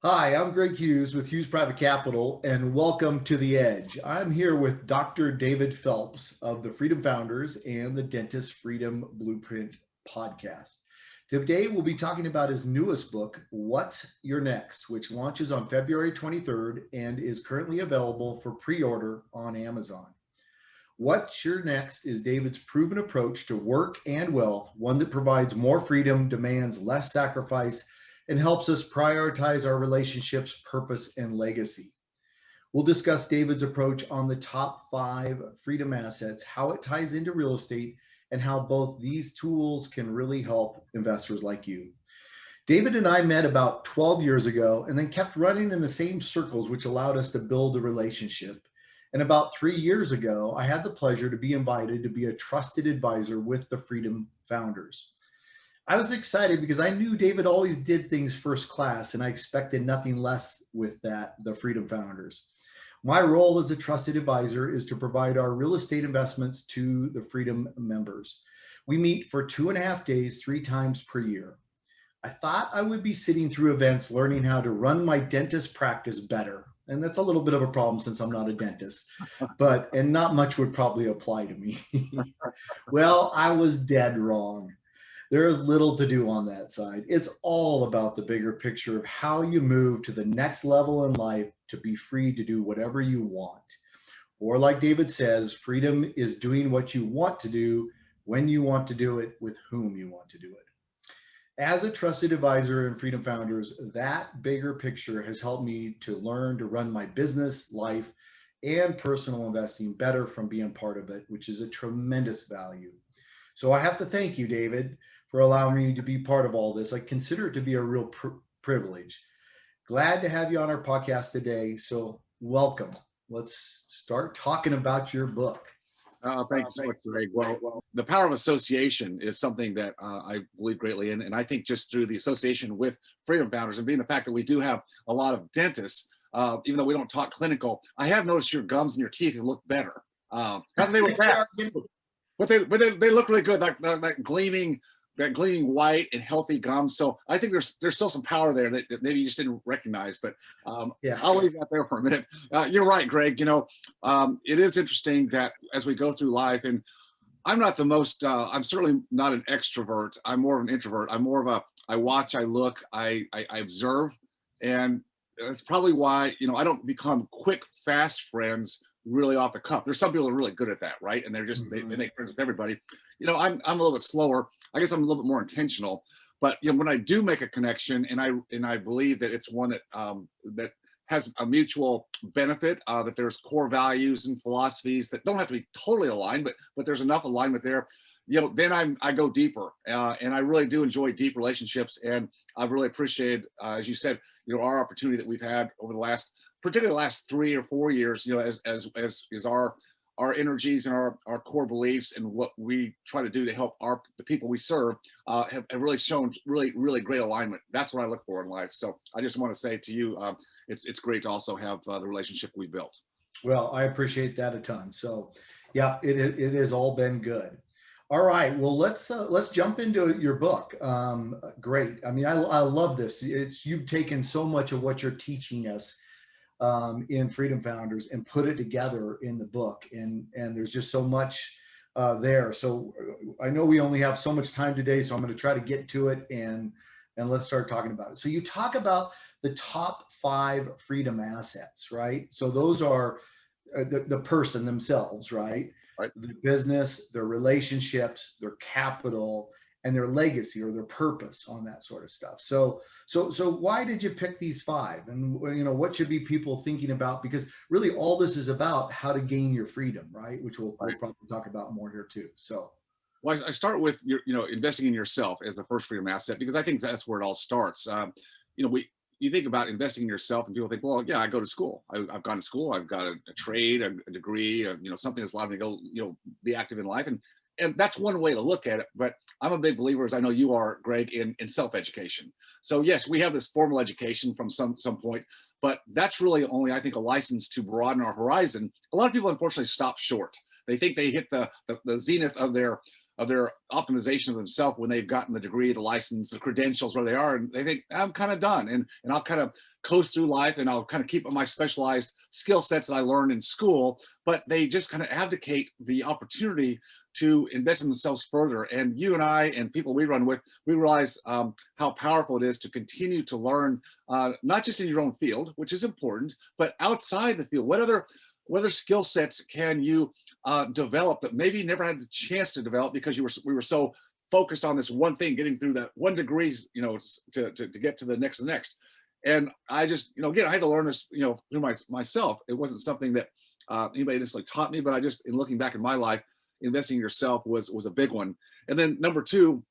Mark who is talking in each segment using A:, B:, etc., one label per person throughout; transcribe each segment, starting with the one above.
A: Hi, I'm Greg Hughes with Hughes Private Capital, and welcome to The Edge. I'm here with Dr. David Phelps of the Freedom Founders and the Dentist Freedom Blueprint podcast. Today, we'll be talking about his newest book, What's Your Next, which launches on February 23rd and is currently available for pre-order on Amazon. What's Your Next is David's proven approach to work and wealth, one that provides more freedom, demands less sacrifice, and helps us prioritize our relationships, purpose, and legacy. We'll discuss David's approach on the top 5 freedom assets, how it ties into real estate, and how both these tools can really help investors like you. David and I met about 12 years ago and then kept running in the same circles, which allowed us to build a relationship. And about 3 years ago, I had the pleasure to be invited to be a trusted advisor with the Freedom Founders. I was excited because I knew David always did things first class, and I expected nothing less with the Freedom Founders. My role as a trusted advisor is to provide our real estate investments to the Freedom members. We meet for 2.5 days, 3 times per year. I thought I would be sitting through events learning how to run my dentist practice better. And that's a little bit of a problem since I'm not a dentist, and not much would probably apply to me. Well, I was dead wrong. There is little to do on that side. It's all about the bigger picture of how you move to the next level in life to be free to do whatever you want. Or like David says, freedom is doing what you want to do, when you want to do it, with whom you want to do it. As a trusted advisor in Freedom Founders, that bigger picture has helped me to learn to run my business, life, and personal investing better from being part of it, which is a tremendous value. So I have to thank you, David, for allowing me to be part of all this. I consider it to be a real privilege. Glad to have you on our podcast today. So welcome. Let's start talking about your book.
B: Thank you so much, Greg. Well, the power of association is something that I believe greatly in. And I think just through the association with Freedom Founders and being the fact that we do have a lot of dentists, even though we don't talk clinical, I have noticed your gums and your teeth look better. Not that they were bad, but they look really good, like gleaming white and healthy gums. So I think there's still some power there that maybe you just didn't recognize, but
A: Yeah.
B: I'll leave that there for a minute. You're right, Greg. It is interesting that as we go through life, and I'm not the most, I'm certainly not an extrovert. I'm more of an introvert. I'm more of I watch, I look, I observe. And that's probably why, I don't become quick, fast friends really off the cuff. There's some people that are really good at that, right? And they're just, they make friends with everybody. I'm a little bit slower. I guess I'm a little bit more intentional, but when I do make a connection, and I believe that it's one that that has a mutual benefit, that there's core values and philosophies that don't have to be totally aligned, but there's enough alignment there. Then I go deeper, and I really do enjoy deep relationships, and I've really appreciated, as you said, our opportunity that we've had over particularly the last 3 or 4 years, as our energies and our core beliefs and what we try to do to help the people we serve have really shown really great alignment. That's what I look for in life. So I just want to say to you, it's great to also have the relationship we built.
A: Well, I appreciate that a ton. So yeah, it has all been good. All right, well, let's jump into your book. Great. I mean, I love this. You've taken so much of what you're teaching us in Freedom Founders and put it together in the book, and there's just so much there. So I know we only have so much time today, so I'm going to try to get to it, and let's start talking about it. So you talk about the top 5 freedom assets, right? So those are the person themselves, right?
B: Right.
A: The business, their relationships, their capital, and their legacy or their purpose on that sort of stuff. So why did you pick these 5? And what should be people thinking about? Because really all this is about how to gain your freedom, right? Which we'll probably talk about more here too. So.
B: Well, I start with investing in yourself as the first freedom asset, because I think that's where it all starts. You think about investing in yourself, and people think, well, yeah, I go to school. I've gone to school. I've got a trade, a degree, something that's allowed me to go, be active in life. And that's one way to look at it. But I'm a big believer, as I know you are, Greg, in self-education. So yes, we have this formal education from some point, but that's really only, I think, a license to broaden our horizon. A lot of people, unfortunately, stop short. They think they hit the zenith of their optimization of themselves when they've gotten the degree, the license, the credentials, where they are, and they think, I'm kind of done, and I'll kind of coast through life and I'll kind of keep my specialized skill sets that I learned in school, but they just kind of abdicate the opportunity to invest in themselves further. And you and I and people we run with, we realize how powerful it is to continue to learn, not just in your own field, which is important, but outside the field. What other skill sets can you develop that maybe you never had the chance to develop because we were so focused on this one thing, getting through that 1 degree, to get to the next and next. And I just, again, I had to learn this, through myself. It wasn't something that anybody necessarily taught me, but I just, in looking back in my life, investing in yourself was a big one. And then number two,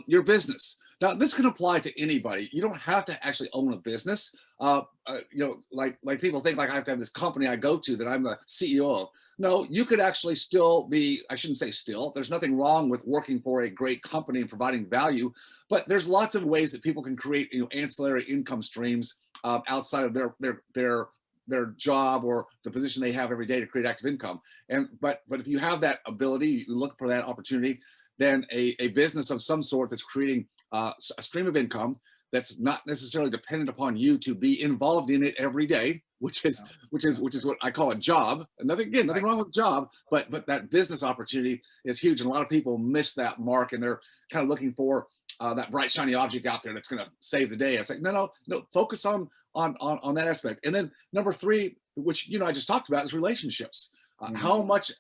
B: your business. Now, this can apply to anybody. You don't have to actually own a business. Like people think like I have to have this company I go to that I'm the CEO of. No, you could actually still be, I shouldn't say still, there's nothing wrong with working for a great company and providing value, but there's lots of ways that people can create, ancillary income streams outside of their job or the position they have every day to create active income. But if you have that ability, you look for that opportunity, then a business of some sort that's creating a stream of income that's not necessarily dependent upon you to be involved in it every day, which is what I call a job. Nothing wrong with job, but that business opportunity is huge, and a lot of people miss that mark, and they're kind of looking for that bright shiny object out there that's going to save the day. It's like no, focus on that aspect. And then number three, which I just talked about, is relationships. How much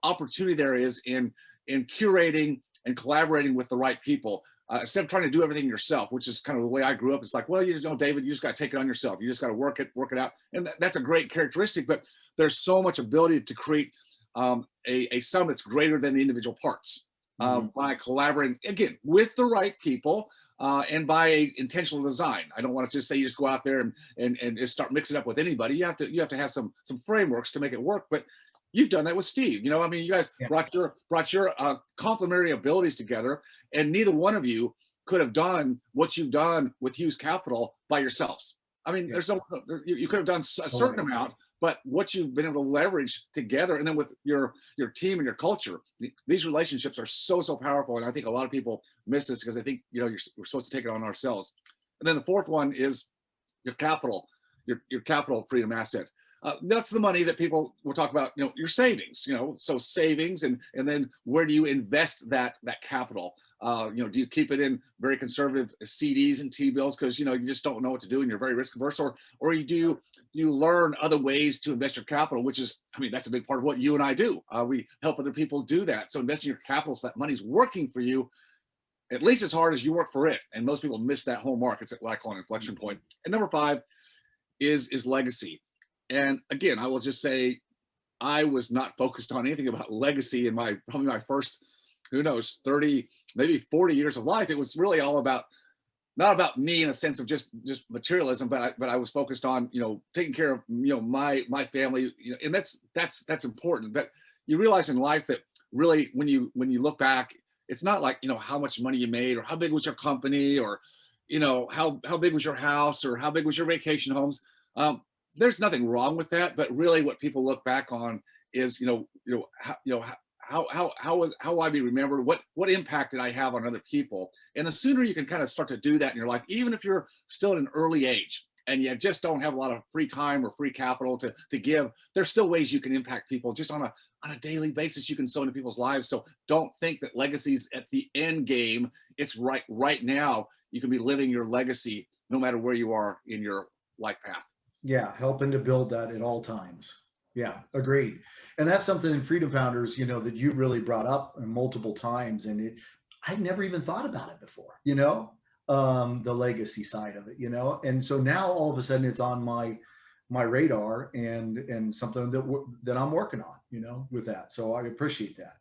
B: opportunity there is in curating and collaborating with the right people. Instead of trying to do everything yourself, which is kind of the way I grew up. It's like, well, you just know, David, you just got to take it on yourself. You just got to work it out. And that's a great characteristic, but there's so much ability to create a sum that's greater than the individual parts by collaborating, again, with the right people and by intentional design. I don't want to just say you just go out there and just start mixing up with anybody. You have to have some frameworks to make it work, but you've done that with Steve. You guys brought your complementary abilities together, and neither one of you could have done what you've done with Hughes Capital by yourselves. I mean, you could have done a certain amount, but what you've been able to leverage together, and then with your team and your culture, these relationships are so powerful. And I think a lot of people miss this because they think we're supposed to take it on ourselves. And then the fourth one is your capital, your capital freedom asset. That's the money that people will talk about, your savings, so savings, and then where do you invest that capital? Do you keep it in very conservative CDs and T-bills because, you just don't know what to do and you're very risk averse, or do you learn other ways to invest your capital, which is, that's a big part of what you and I do. We help other people do that. So investing your capital so that money's working for you at least as hard as you work for it. And most people miss that whole mark. It's what I call an inflection point. And number five is legacy. And again, I will just say, I was not focused on anything about legacy in probably my first, 30, maybe 40 years of life. It was really all about, not about me in a sense of just materialism, but I was focused on, taking care of, my family, and that's important. But you realize in life that really, when you look back, it's not like, how much money you made or how big was your company or, how big was your house or how big was your vacation homes. There's nothing wrong with that, but really what people look back on is, how will I be remembered? What impact did I have on other people? And the sooner you can kind of start to do that in your life, even if you're still at an early age and you just don't have a lot of free time or free capital to give, there's still ways you can impact people just on a daily basis. You can sow into people's lives. So don't think that legacy's at the end game. It's right now. You can be living your legacy no matter where you are in your life path.
A: Yeah, helping to build that at all times. Yeah, agreed. And that's something in Freedom Founders, that you really brought up multiple times. And I'd never even thought about it before, the legacy side of it, And so now all of a sudden it's on my radar and something that I'm working on, with that. So I appreciate that.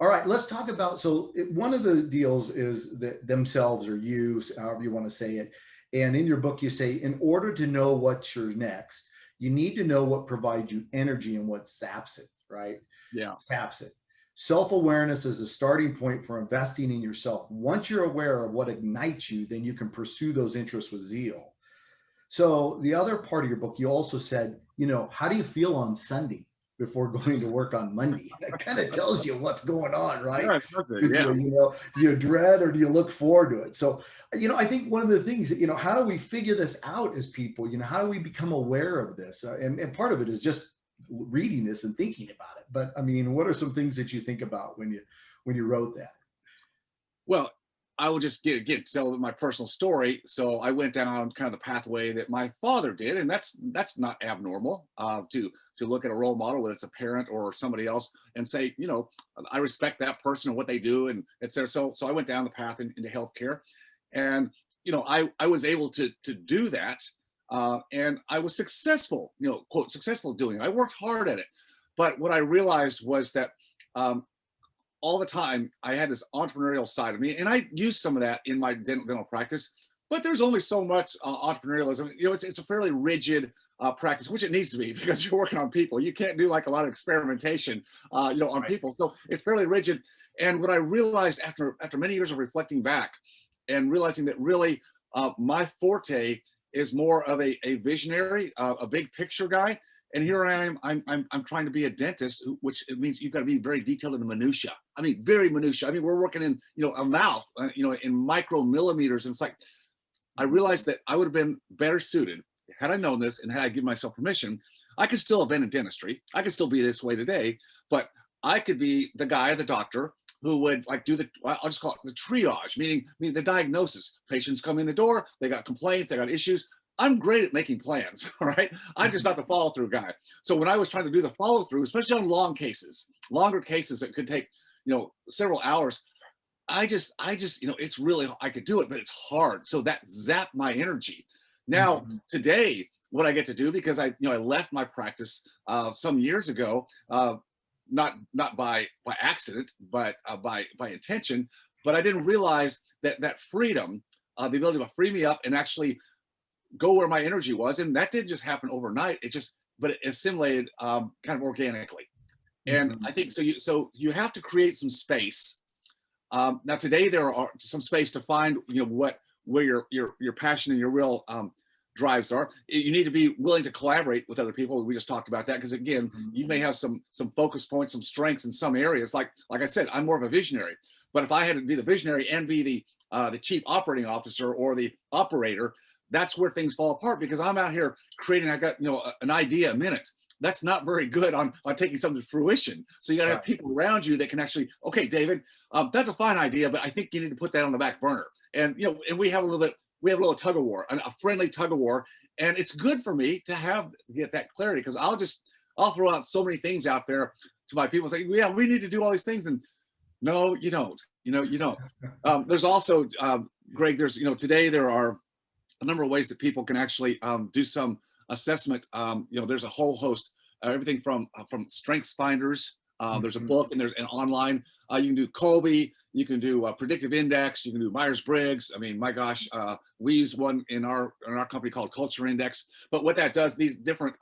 A: All right, let's talk about, one of the deals is that themselves or you, however you want to say it. And in your book, you say, in order to know what's your next, you need to know what provides you energy and what saps it, right?
B: Yeah.
A: Saps it. Self-awareness is a starting point for investing in yourself. Once you're aware of what ignites you, then you can pursue those interests with zeal. So the other part of your book, you also said, how do you feel on Sunday? before going to work on Monday. That kind of tells you what's going on, right?
B: Yeah, that's it. Yeah.
A: Do you dread or do you look forward to it? So, I think one of the things that, how do we figure this out as people? How do we become aware of this? And part of it is just reading this and thinking about it. But I mean, what are some things that you think about when you wrote that?
B: Well, I will just tell my personal story. So I went down kind of the pathway that my father did, and that's not abnormal to look at a role model, whether it's a parent or somebody else, and say, I respect that person and what they do, and etc. So I went down the path into healthcare, and I was able to do that, and I was successful, quote successful doing it. I worked hard at it, but what I realized was that all the time I had this entrepreneurial side of me, and I used some of that in my dental practice, but there's only so much entrepreneurialism. It's a fairly rigid practice, which it needs to be, because you're working on people. You can't do like a lot of experimentation, on
A: Right.
B: people. So it's fairly rigid. And what I realized after many years of reflecting back and realizing that really my forte is more of a visionary, a big picture guy. And here I am, I'm trying to be a dentist, which it means you've got to be very detailed in the minutia. I mean, very minutia. I mean, we're working in, a mouth, in micromillimeters. And it's like, I realized that I would have been better suited had I known this and had I given myself permission. I could still have been in dentistry. I could still be this way today, but I could be the guy, the doctor, who would like do I'll just call it the triage, meaning the diagnosis. Patients come in the door, they got complaints, they got issues. I'm great at making plans, all right? I'm just not the follow-through guy. So when I was trying to do the follow-through, especially on longer cases that could take, several hours, I just, it's really, I could do it, but it's hard. So that zapped my energy. Now, today, what I get to do, because I left my practice some years ago, not by accident, but by intention, but I didn't realize that freedom, the ability to free me up and actually go where my energy was. And that didn't just happen overnight. But it assimilated kind of organically. And I think so you have to create some space. Now today there are some space to find, where your passion and your real drives are. You need to be willing to collaborate with other people. We just talked about that, because again, you may have some focus points, some strengths in some areas. Like I said, I'm more of a visionary. But if I had to be the visionary and be the chief operating officer or the operator, that's where things fall apart, because I'm out here creating, I got, an idea a minute. That's not very good on taking something to fruition. So you got to have people around you that can actually, okay, David, that's a fine idea, but I think you need to put that on the back burner. And, and we have a little tug of war, a friendly tug of war. And it's good for me to get that clarity, because I'll throw out so many things out there to my people, saying, yeah, we need to do all these things. And no, you don't, you don't. There's also, Greg, today there are a number of ways that people can actually do some assessment. There's a whole host, everything from strengths finders. There's a book, and there's an online. You can do Colby, you can do predictive index, you can do Myers-Briggs. I mean, my gosh, we use one in our company called Culture Index. But what that does, these different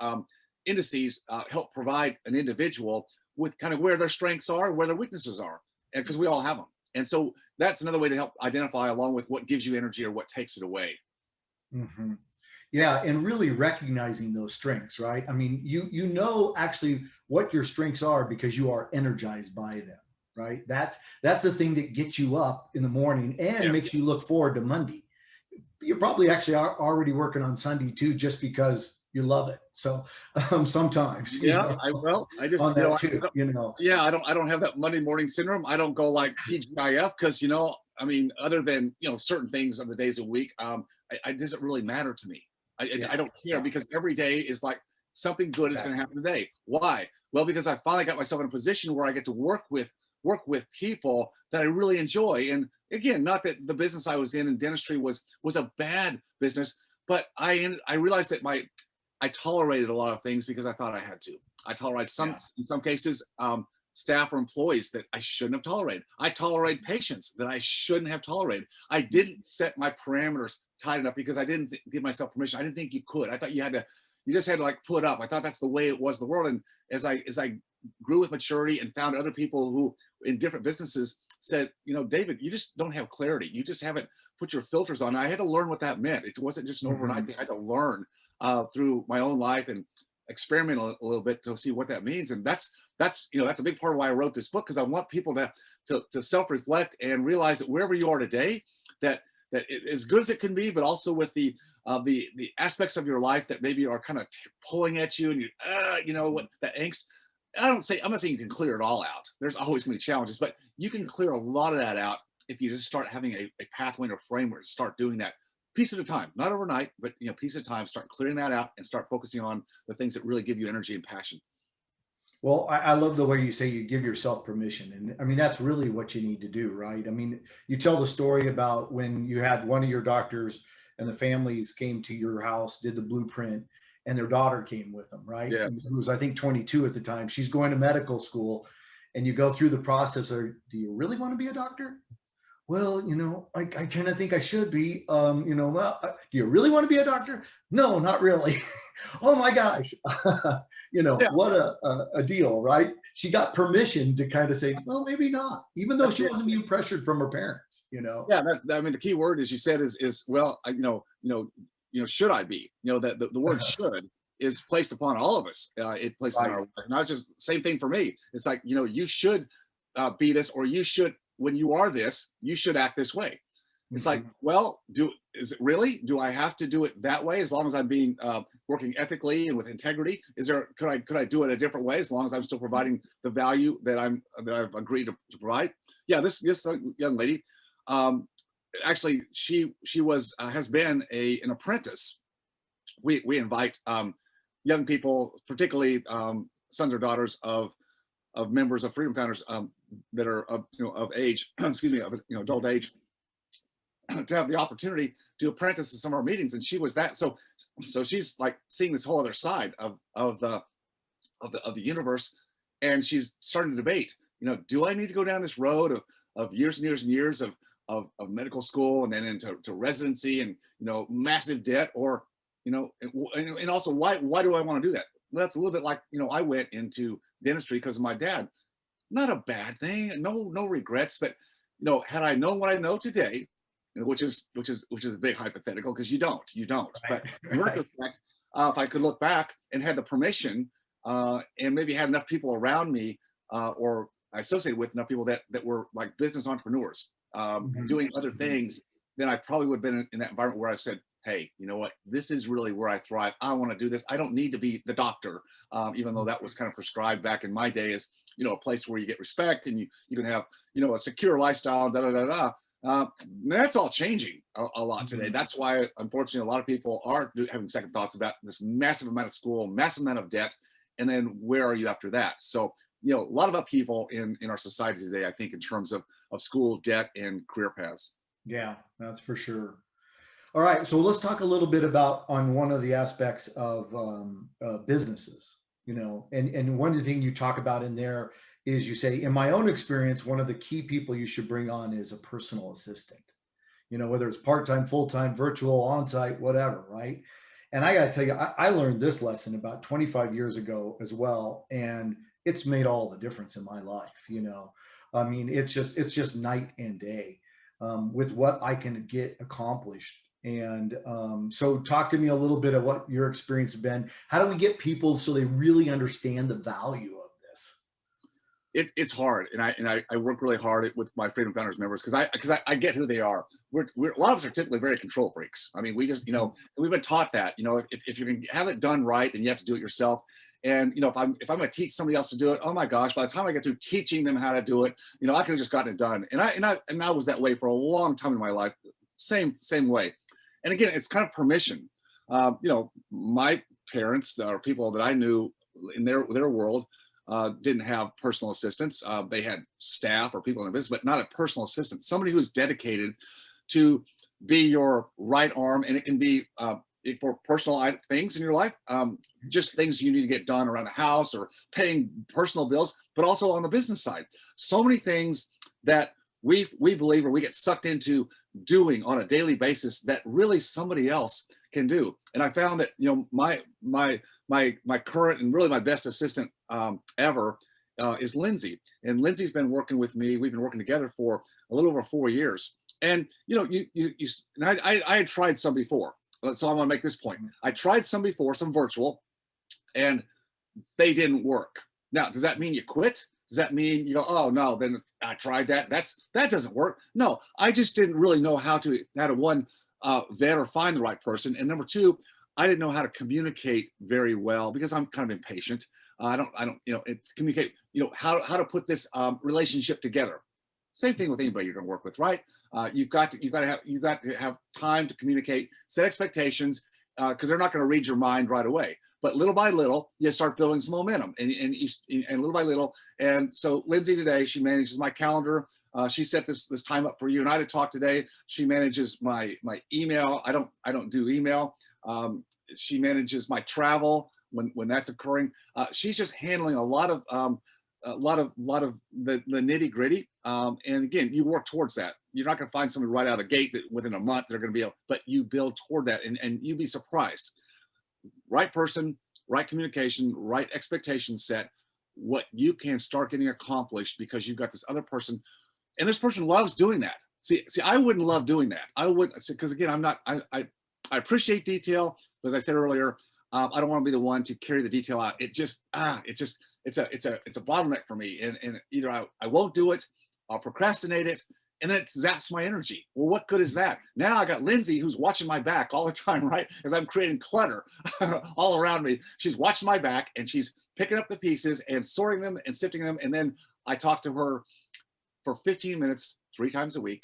B: indices help provide an individual with kind of where their strengths are, where their weaknesses are, and because we all have them. And so that's another way to help identify, along with what gives you energy or what takes it away.
A: Yeah, and really recognizing those strengths, right? I mean, you know actually what your strengths are because you are energized by them, right? That's the thing that gets you up in the morning and makes you look forward to Monday. You're probably actually already working on Sunday too, just because you love it. So sometimes,
B: I just
A: on that too,
B: Yeah, I don't have that Monday morning syndrome. I don't go like TGIF because I mean, other than certain things on the days of the week, it doesn't really matter to me. I don't care, because every day is like something good is going to happen today. Why? Well, because I finally got myself in a position where I get to work with people that I really enjoy. And again, not that the business I was in dentistry was a bad business, but I realized that I tolerated a lot of things because I thought I had to. I tolerated in some cases, staff or employees that I shouldn't have tolerated. I tolerate patients that I shouldn't have tolerated. I didn't set my parameters tight enough because I didn't give myself permission. I didn't think you could. I thought you just had to like put up. I thought that's the way it was in the world. And as I grew with maturity and found other people who in different businesses said, David, you just don't have clarity. You just haven't put your filters on. I had to learn what that meant. It wasn't just an overnight thing. I had to learn through my own life and experiment a little bit to see what that means. And that's a big part of why I wrote this book, because I want people to self-reflect and realize that wherever you are today, that as good as it can be, but also with the aspects of your life that maybe are kind of pulling at you, and what that angst. I'm not saying you can clear it all out. There's always going to be challenges, but you can clear a lot of that out if you just start having a pathway or framework to start doing that piece at a time, not overnight, but piece at a time. Start clearing that out and start focusing on the things that really give you energy and passion.
A: Well, I love the way you say you give yourself permission. And I mean, that's really what you need to do, right? I mean, you tell the story about when you had one of your doctors and the families came to your house, did the blueprint, and their daughter came with them, right?
B: Yes.
A: Who was, I think, 22 at the time. She's going to medical school, and you go through the process of, do you really want to be a doctor? Well, I kind of think I should be. Do you really want to be a doctor? No, not really. Oh my gosh.
B: Yeah.
A: What a deal, right? She got permission to kind of say, well, maybe not, even though she wasn't being pressured from her parents,
B: Yeah, the key word, as you said, is well, should I be? That the word should is placed upon all of us. It places in
A: Right.
B: our life. Not just same thing for me. It's like, you should be this, or you should, when you are this, you should act this way. It's like, well, is it really? Do I have to do it that way as long as I'm being working ethically and with integrity? Could I do it a different way as long as I'm still providing the value that I've agreed to provide? Yeah, this young lady, actually, she has been an apprentice. We invite young people, particularly sons or daughters of members of Freedom Founders that are of age, excuse me, of adult age, to have the opportunity to apprentice in some of our meetings. And she was that. So she's like seeing this whole other side of the universe, and she's starting to debate. Do I need to go down this road of years and years and years of medical school and then into residency and massive debt, or and also why do I want to do that? Well, that's a little bit like I went into dentistry because of my dad. Not a bad thing, no regrets, but had I known what I know today, which is a big hypothetical, because you don't.
A: Right.
B: But in retrospect, if I could look back and had the permission and maybe had enough people around me or I associated with enough people that were like business entrepreneurs doing other things, then I probably would have been in that environment where I said, hey, you know what, this is really where I thrive. I want to do this. I don't need to be the doctor, even though that was kind of prescribed back in my day as a place where you get respect and you can have a secure lifestyle, that's all changing a lot today. That's why, unfortunately, a lot of people are having second thoughts about this massive amount of school, massive amount of debt, and then where are you after that? So, a lot of upheaval in our society today, I think, in terms of school, debt, and career paths.
A: Yeah, that's for sure. All right, so let's talk a little bit about on one of the aspects of businesses. And one of the things you talk about in there is you say, in my own experience, one of the key people you should bring on is a personal assistant, whether it's part-time, full-time, virtual, on-site, whatever, right? And I got to tell you, I learned this lesson about 25 years ago as well. And it's made all the difference in my life. I mean, it's just night and day with what I can get accomplished. And so talk to me a little bit of what your experience has been. How do we get people so they really understand the value of this?
B: It's hard, and I work really hard with my Freedom Founders members because I get who they are. We're a lot of us are typically very control freaks. I mean, we just we've been taught that if you can have it done right, then you have to do it yourself. And if I'm going to teach somebody else to do it, oh my gosh, by the time I get through teaching them how to do it, I could have just gotten it done. And I was that way for a long time in my life. Same way. And again, it's kind of permission. My parents or people that I knew in their world didn't have personal assistants. They had staff or people in the business, but not a personal assistant. Somebody who's dedicated to be your right arm, and it can be for personal things in your life, just things you need to get done around the house or paying personal bills, but also on the business side. So many things that we believe or we get sucked into doing on a daily basis that really somebody else can do. And I found that my current and really my best assistant ever is Lindsay. And Lindsay's been working with me. We've been working together for a little over 4 years. And I had tried some before. So I want to make this point. I tried some before, some virtual, and they didn't work. Now, does that mean you quit? Does that mean you go, oh no, then I tried that. That doesn't work. No, I just didn't really know how to one, vet or find the right person, and number two, I didn't know how to communicate very well because I'm kind of impatient. I don't, it's communicate, how to put this relationship together. Same thing with anybody you're going to work with, right? You've got to have time to communicate, set expectations, because they're not going to read your mind right away. But little by little, you start building some momentum, and little by little. And so Lindsay today, she manages my calendar. She set this time up for you and I to talk today. She manages my email. I don't do email. She manages my travel when that's occurring. She's just handling a lot of the nitty gritty. And again, you work towards that. You're not going to find somebody right out of the gate that within a month they're going to be able, but you build toward that, and you'd be surprised. Right person, right communication, right expectation set, what you can start getting accomplished because you've got this other person, and this person loves doing that. See, I wouldn't love doing that. I wouldn't, because again, I appreciate detail, but as I said earlier, I don't want to be the one to carry the detail out. It's a bottleneck for me, and either I won't do it, I'll procrastinate it, and then it zaps my energy. Well, what good is that? Now I got Lindsay who's watching my back all the time, right? As I'm creating clutter all around me. She's watching my back, and she's picking up the pieces and sorting them and sifting them. And then I talk to her for 15 minutes, 3 times a week.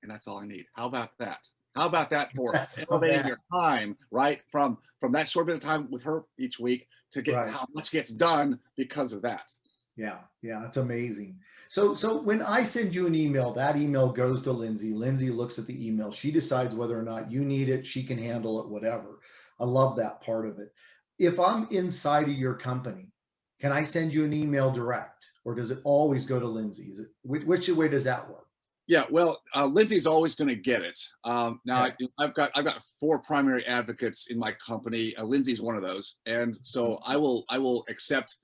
B: And that's all I need. How about that? How about that for elevating your time, right? From that short bit of time with her each week to get how much gets done because of that.
A: Yeah, it's amazing. So when I send you an email, that email goes to Lindsay. Lindsay looks at the email. She decides whether or not you need it. She can handle it, whatever. I love that part of it. If I'm inside of your company, can I send you an email direct, or does it always go to Lindsay? Which way does that work?
B: Yeah, well, Lindsay's always going to get it. Now, okay. I've got 4 primary advocates in my company. Lindsay's one of those, and so I will accept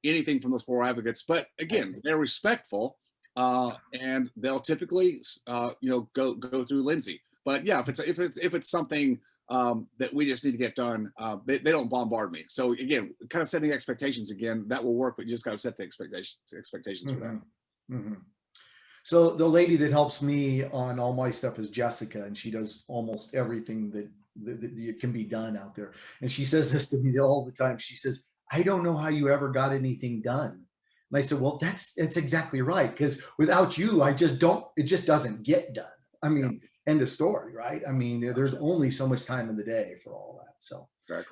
B: anything from those 4 advocates. But again, they're respectful, and they'll typically, go through Lindsay. But yeah, if it's something that we just need to get done, they don't bombard me. So again, kind of setting expectations again, that will work, but you just got to set the expectations for that.
A: Mm-hmm. So the lady that helps me on all my stuff is Jessica, and she does almost everything that can be done out there. And she says this to me all the time. She says, I don't know how you ever got anything done. And I said, well, that's exactly right. Because without you, it just doesn't get done. I mean, end of story, right? I mean, there's only so much time in the day for all that. So
B: exactly.